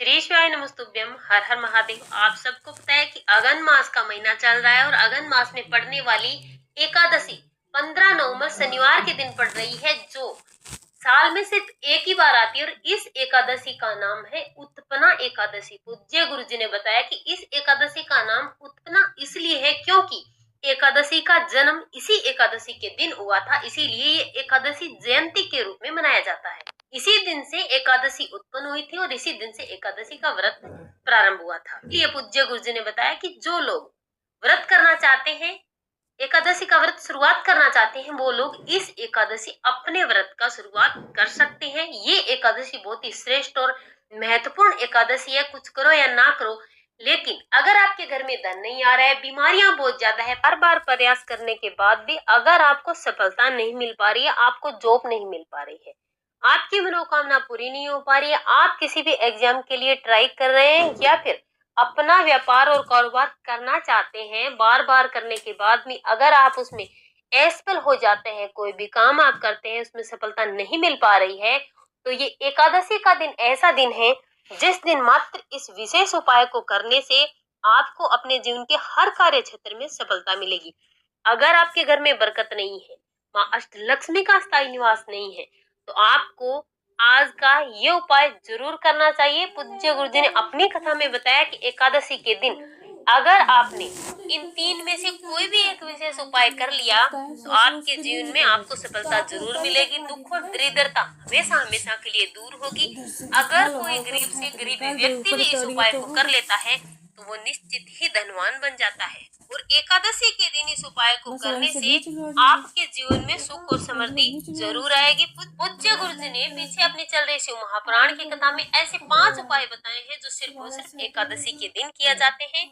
श्री शिवाय नमस्तुभ्यम। हर हर महादेव। आप सबको पता है कि अगन मास का महीना चल रहा है और अगन मास में पड़ने वाली एकादशी 15 नवंबर शनिवार के दिन पड़ रही है, जो साल में सिर्फ एक ही बार आती है। और इस एकादशी का नाम है उत्पन्ना एकादशी। पूज्य गुरु जी ने बताया कि इस एकादशी का नाम उत्पन्ना इसलिए है क्योंकि एकादशी का जन्म इसी एकादशी के दिन हुआ था, इसीलिए ये एकादशी जयंती के रूप में मनाया जाता है। इसी दिन से एकादशी उत्पन्न हुई थी और इसी दिन से एकादशी का व्रत प्रारंभ हुआ था। ये पूज्य गुरु जी ने बताया कि जो लोग व्रत करना चाहते हैं, एकादशी का व्रत शुरुआत करना चाहते हैं, वो लोग इस एकादशी अपने व्रत का शुरुआत कर सकते हैं। ये एकादशी बहुत ही श्रेष्ठ और महत्वपूर्ण एकादशी है। कुछ करो या ना करो, लेकिन अगर आपके घर में धन नहीं आ रहा है, बीमारियां बहुत ज्यादा है, बार बार प्रयास करने के बाद भी अगर आपको सफलता नहीं मिल पा रही है, आपको जॉब नहीं मिल पा रही है, आपकी मनोकामना पूरी नहीं हो पा रही है, आप किसी भी एग्जाम के लिए ट्राई कर रहे हैं या फिर अपना व्यापार और कारोबार करना चाहते हैं, बार बार करने के बाद भी अगर आप उसमें असफल हो जाते हैं, कोई भी काम आप करते हैं उसमें सफलता नहीं मिल पा रही है, तो ये एकादशी का दिन ऐसा दिन है जिस दिन मात्र इस विशेष उपाय को करने से आपको अपने जीवन के हर कार्य क्षेत्र में सफलता मिलेगी। अगर आपके घर में बरकत नहीं है, माँ अष्टलक्ष्मी का स्थायी निवास नहीं है, तो आपको आज का ये उपाय जरूर करना चाहिए। पूज्य गुरु जी ने अपनी कथा में बताया कि एकादशी के दिन अगर आपने इन तीन में से कोई भी एक विशेष उपाय कर लिया, तो आपके जीवन में आपको सफलता जरूर मिलेगी। दुख और दरिद्रता हमेशा हमेशा के लिए दूर होगी। अगर कोई गरीब से गरीब व्यक्ति भी इस उपाय को कर लेता है, तो वो निश्चित ही धनवान बन जाता है। और एकादशी के दिन इस उपाय को करने से आपके जीवन में सुख और समृद्धि जरूर आएगी। पूज्य गुरु जी ने पीछे अपनी चल रही शिव महापुराण की कथा में ऐसे 5 उपाय बताए हैं जो सिर्फ और सिर्फ एकादशी के दिन किया जाते हैं,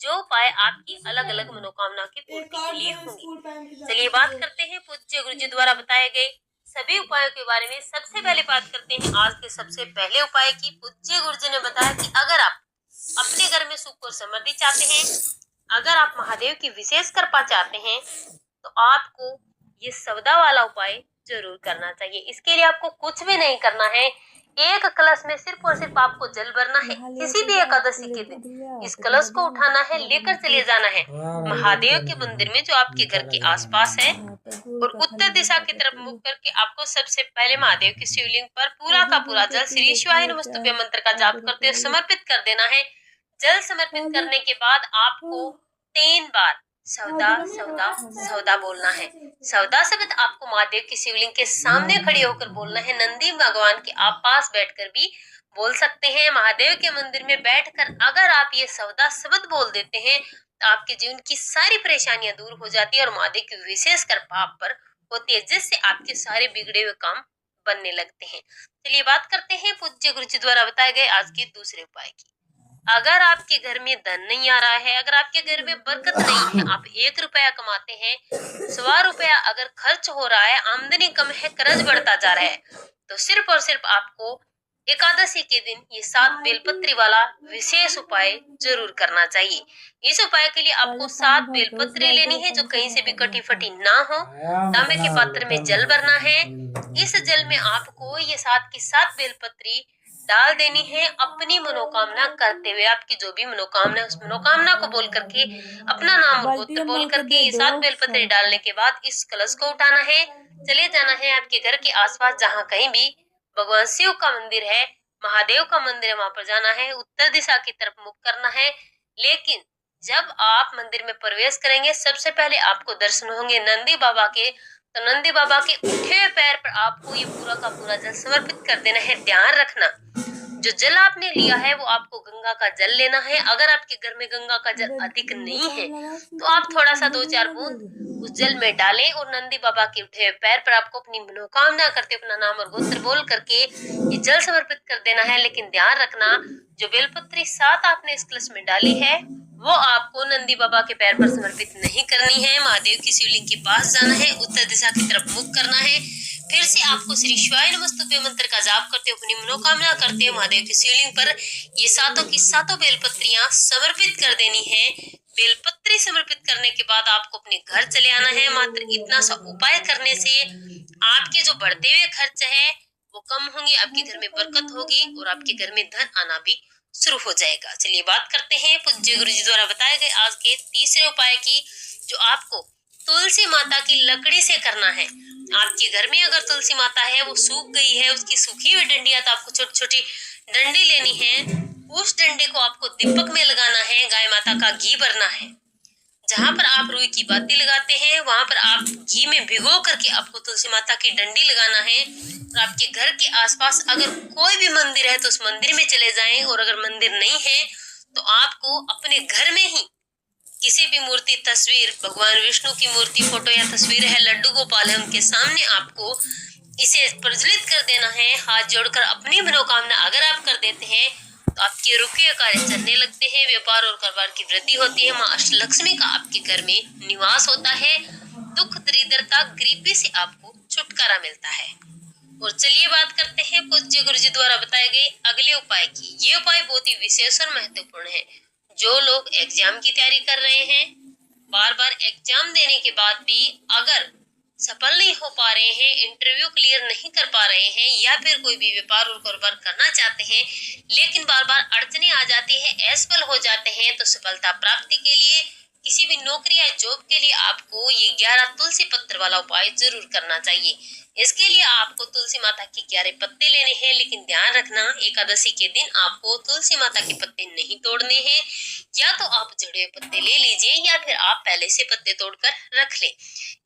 जो उपाय आपकी अलग अलग मनोकामना की पूर्ति के लिए होंगे। चलिए बात करते हैं पूज्य गुरु जी द्वारा बताए गए सभी उपायों के बारे में। सबसे पहले बात करते हैं आज के सबसे पहले उपाय की। पूज्य गुरु जी ने बताया कि अगर आप अपने घर में सुख और समृद्धि चाहते हैं, अगर आप महादेव की विशेष कृपा चाहते हैं, तो आपको ये सौदा वाला उपाय जरूर करना चाहिए। इसके लिए आपको कुछ भी नहीं करना है, एक कलश में सिर्फ और सिर्फ आपको जल भरना है। किसी भी एकादशी के दिन इस कलश को उठाना है, लेकर चले जाना है महादेव के मंदिर में जो आपके घर के आसपास है, और उत्तर दिशा की तरफ मुख करके आपको सबसे पहले महादेव की शिवलिंग पर पूरा का पूरा जल श्री शिवाय नमस्तुभ्यं मंत्र का जाप करते हुए समर्पित कर देना है। जल समर्पित करने के बाद आपको 3 बार सौदा सौदा सौदा बोलना है। सौदा शब्द आपको महादेव की शिवलिंग के सामने खड़े होकर बोलना है। नंदी भगवान के आप पास बैठकर भी बोल सकते हैं। महादेव के मंदिर में बैठकर अगर आप ये सौदा शब्द बोल देते हैं, तो आपके जीवन की सारी परेशानियां दूर हो जाती है और महादेव की विशेष कृपा आप पर होती है, जिससे आपके सारे बिगड़े हुए काम बनने लगते हैं। चलिए बात करते हैं पूज्य गुरु जी द्वारा बताए गए आज के दूसरे उपाय की। अगर आपके घर में धन नहीं आ रहा है, अगर आपके घर में बरकत नहीं है, आप 1 रुपया कमाते हैं, 1.25 रुपया अगर खर्च हो रहा है, आमदनी कम है, कर्ज बढ़ता जा रहा है, तो सिर्फ और सिर्फ आपको एकादशी के दिन ये 7 बेलपत्री वाला विशेष उपाय जरूर करना चाहिए। इस उपाय के लिए आपको 7 बेलपत्री लेनी है, जो कहीं से भी कटी फटी ना हो। तांबे के पात्र में जल भरना है। इस जल में आपको ये 7 की 7 बेलपत्री डाल देनी है। अपनी मनोकामना करते हुए, आपकी जो भी मनोकामना है उस मनोकामना को बोल करके, अपना नाम और गोत्र बोल करके ये 7 बेलपत्री डालने के बाद इस कलश को उठाना है। चले जाना है आपके घर के आसपास जहाँ कहीं भी भगवान शिव का मंदिर है, महादेव का मंदिर है, वहां पर जाना है। उत्तर दिशा की तरफ मुख करना है। लेकिन जब आप मंदिर में प्रवेश करेंगे, सबसे पहले आपको दर्शन होंगे नंदी बाबा के। तो नंदी बाबा के उठे हुए पैर पर आपको ये पूरा का पूरा जल समर्पित कर देना है। ध्यान रखना, जो जल आपने लिया है वो आपको गंगा का जल लेना है। अगर आपके घर में गंगा का जल अधिक नहीं है, तो आप थोड़ा सा 2-4 बूंद उस जल में डालें और नंदी बाबा के उठे हुए पैर पर आपको अपनी मनोकामना करते अपना नाम और गोत्र बोल करके ये जल समर्पित कर देना है। लेकिन ध्यान रखना, जो बेलपत्री 7 आपने इस कलश में डाली है, वो आपको नंदी बाबा के पैर पर समर्पित नहीं करनी है। महादेव की शिवलिंग के पास जाना है, उत्तर दिशा की तरफ मुख करना है। फिर से आपको श्री शिवाय नमस्तुभ्यं मंत्र का जाप करते हुए अपनी मनोकामना करते हुए महादेव की शिवलिंग पर ये 7 की 7 बेलपत्रियां समर्पित कर देनी है। बेलपत्री समर्पित करने के बाद आपको अपने घर चले आना है। मात्र इतना सा उपाय करने से आपके जो बढ़ते हुए खर्च है, वो कम होंगे, आपके घर में बरकत होगी और आपके घर में धन आना भी शुरू हो जाएगा। चलिए बात करते हैं पूज्य गुरु जी द्वारा बताए गए आज के तीसरे उपाय की, जो आपको तुलसी माता की लकड़ी से करना है। आपके घर में अगर तुलसी माता है, वो सूख गई है, उसकी सूखी हुई डंडियां, तो आपको छोटी छोटी डंडी लेनी है। उस डंडे को आपको दीपक में लगाना है, गाय माता का घी भरना है। जहां पर आप रुई की बाती लगाते हैं, वहां पर आप घी में भिगो करके आपको तुलसी माता की डंडी लगाना है। और आपके घर के आसपास अगर कोई भी मंदिर है तो उस मंदिर में चले जाएं, और अगर मंदिर नहीं है तो आपको अपने घर में ही किसी भी मूर्ति, तस्वीर, भगवान विष्णु की मूर्ति, फोटो या तस्वीर है, लड्डू गोपाल है, उनके सामने आपको इसे प्रज्वलित कर देना है। हाथ जोड़कर अपनी मनोकामना अगर आप कर देते हैं तो आपके रुके हुए कार्य चलने लगते हैं, व्यापार और कारोबार की वृद्धि होती है, माँ अष्टलक्ष्मी का आपके घर में निवास होता है, दुख दरिद्रता गरीबी से आपको छुटकारा मिलता है। और चलिए बात करते हैं पूज्य गुरु जी द्वारा बताए गए अगले उपाय की। ये उपाय बहुत ही विशेष और महत्वपूर्ण है। जो लोग एग्जाम की तैयारी कर रहे हैं, बार बार एग्जाम देने के बाद भी अगर सफल नहीं हो पा रहे हैं, इंटरव्यू क्लियर नहीं कर पा रहे हैं, या फिर कोई भी व्यापार और कारोबार करना चाहते हैं लेकिन बार बार अड़चने आ जाती है, असफल हो जाते हैं, तो सफलता प्राप्ति के लिए, किसी भी नौकरी या जॉब के लिए आपको ये 11 तुलसी पत्र वाला उपाय जरूर करना चाहिए। इसके लिए आपको तुलसी माता के 11 पत्ते लेने हैं, लेकिन ध्यान रखना एकादशी के दिन आपको तुलसी माता के पत्ते नहीं तोड़ने हैं। या तो आप जड़े हुए पत्ते ले लीजिए या फिर आप पहले से पत्ते तोड़कर रख लें।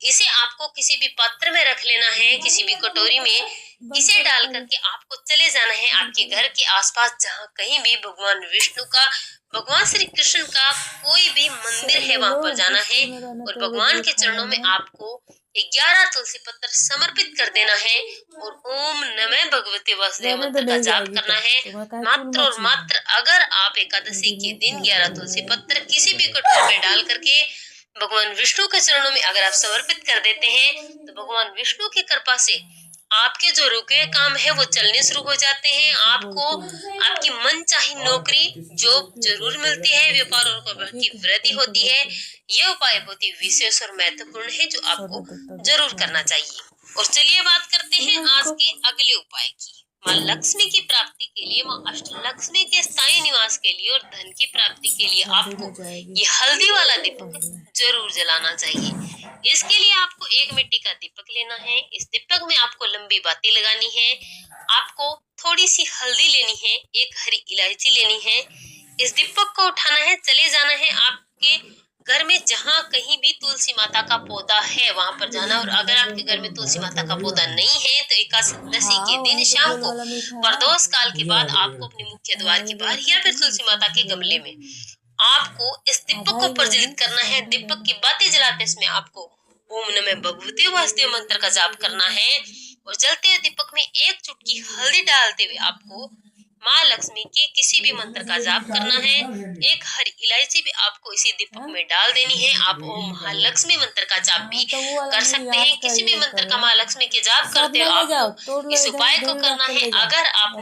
इसे आपको किसी भी पात्र में रख लेना है, किसी भी कटोरी में इसे डाल करके आपको चले जाना है आपके घर के आसपास, जहाँ कहीं भी भगवान विष्णु का, भगवान श्री कृष्ण का कोई भी मंदिर है, वहां पर जाना है और भगवान के चरणों में आपको 11 तुलसी पत्र समर्पित कर देना है और ओम नमः भगवते वासुदेव मंत्र का जाप करना है। मात्र और मात्र अगर आप एकादशी के दिन 11 तुलसी पत्र किसी भी कटोरे में डाल करके भगवान विष्णु के चरणों में अगर आप समर्पित कर देते हैं, तो भगवान विष्णु की कृपा से आपके जो रुके काम है वो चलने शुरू हो जाते हैं। आपको आपकी मन चाही नौकरी, जॉब जरूर मिलती है, व्यापार और कारोबार की वृद्धि होती है। ये उपाय बहुत ही विशेष और महत्वपूर्ण है, जो आपको जरूर करना चाहिए। और चलिए बात करते हैं आज के अगले उपाय की। माँ लक्ष्मी की प्राप्ति के लिए, माँ अष्टलक्ष्मी के स्थायी निवास के लिए और धन की प्राप्ति के लिए आपको ये हल्दी वाला दीपक जरूर जलाना चाहिए। इसके लिए आपको एक मिट्टी का दीपक लेना है। इस दीपक में आपको लंबी बाती लगानी है। आपको थोड़ी सी हल्दी लेनी है, एक हरी इलायची लेनी है। इस दीपक को उठाना है, चले जाना है आपके घर में जहाँ कहीं भी तुलसी माता का पौधा है वहां पर जाना। और अगर आपके घर में तुलसी माता का पौधा नहीं है तो एकादशी के दिन शाम को प्रदोष काल के बाद आपको अपने मुख्य द्वार के बाहर या फिर तुलसी माता के गमले में आपको इस दीपक को प्रज्वलित करना है। दीपक की बातें जलाते इसमें आपको ओम नमः भगवते वासुदेव मंत्र का जाप करना है। और जलते हुए दीपक में एक चुटकी हल्दी डालते हुए आपको माँ लक्ष्मी के किसी भी मंत्र का जाप करना है। एक हरी इलायची भी आपको इसी दीपक में डाल देनी है। आप ओम महालक्ष्मी मंत्र का जाप भी कर सकते हैं। किसी भी मंत्र का माँ लक्ष्मी के जाप करते हो आपको इस उपाय को करना है। अगर आप